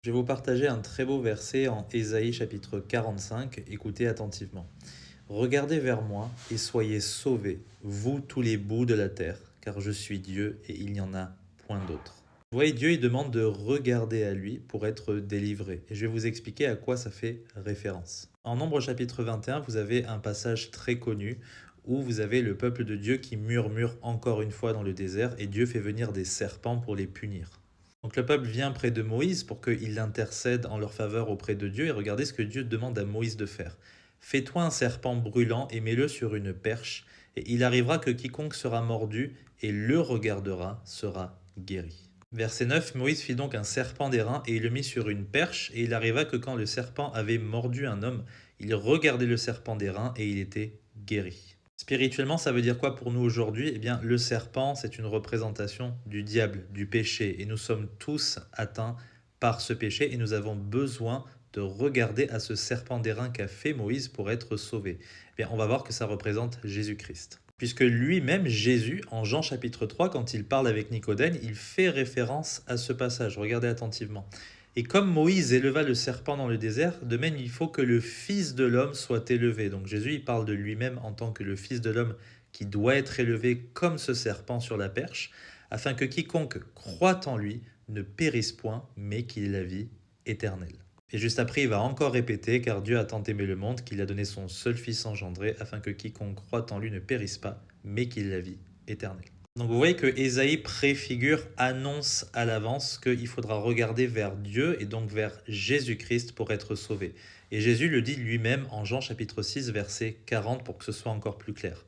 Je vais vous partager un très beau verset en Ésaïe chapitre 45. Écoutez attentivement. Regardez vers moi et soyez sauvés, vous tous les bouts de la terre, car je suis Dieu et il n'y en a point d'autre. Vous voyez, Dieu il demande de regarder à lui pour être délivré. Et je vais vous expliquer à quoi ça fait référence. En Nombre chapitre 21, vous avez un passage très connu où vous avez le peuple de Dieu qui murmure encore une fois dans le désert et Dieu fait venir des serpents pour les punir. Donc le peuple vient près de Moïse pour qu'il intercède en leur faveur auprès de Dieu. Et regardez ce que Dieu demande à Moïse de faire. Fais-toi un serpent brûlant et mets-le sur une perche, et il arrivera que quiconque sera mordu et le regardera sera guéri. Verset 9, Moïse fit donc un serpent d'airain et il le mit sur une perche, et il arriva que quand le serpent avait mordu un homme, il regardait le serpent d'airain et il était guéri. Spirituellement, ça veut dire quoi pour nous aujourd'hui? Eh bien, le serpent, c'est une représentation du diable, du péché, et nous sommes tous atteints par ce péché, et nous avons besoin de regarder à ce serpent d'airain qu'a fait Moïse pour être sauvé. Eh bien, on va voir que ça représente Jésus-Christ. Puisque lui-même, Jésus, en Jean chapitre 3, quand il parle avec Nicodème, il fait référence à ce passage. Regardez attentivement. Et comme Moïse éleva le serpent dans le désert, de même il faut que le Fils de l'homme soit élevé. Donc Jésus, il parle de lui-même en tant que le Fils de l'homme qui doit être élevé comme ce serpent sur la perche, afin que quiconque croit en lui ne périsse point, mais qu'il ait la vie éternelle. Et juste après, il va encore répéter, car Dieu a tant aimé le monde qu'il a donné son seul Fils engendré, afin que quiconque croit en lui ne périsse pas, mais qu'il ait la vie éternelle. Donc vous voyez que Ésaïe préfigure, annonce à l'avance qu'il faudra regarder vers Dieu et donc vers Jésus-Christ pour être sauvé. Et Jésus le dit lui-même en Jean chapitre 6 verset 40 pour que ce soit encore plus clair.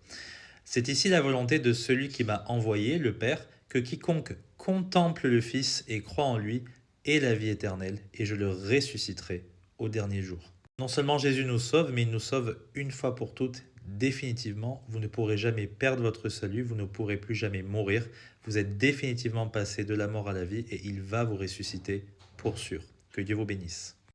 C'est ici la volonté de celui qui m'a envoyé, le Père, que quiconque contemple le Fils et croit en lui ait la vie éternelle, et je le ressusciterai au dernier jour. Non seulement Jésus nous sauve, mais il nous sauve une fois pour toutes, définitivement. Vous ne pourrez jamais perdre votre salut, vous ne pourrez plus jamais mourir. Vous êtes définitivement passé de la mort à la vie, et il va vous ressusciter pour sûr. Que Dieu vous bénisse.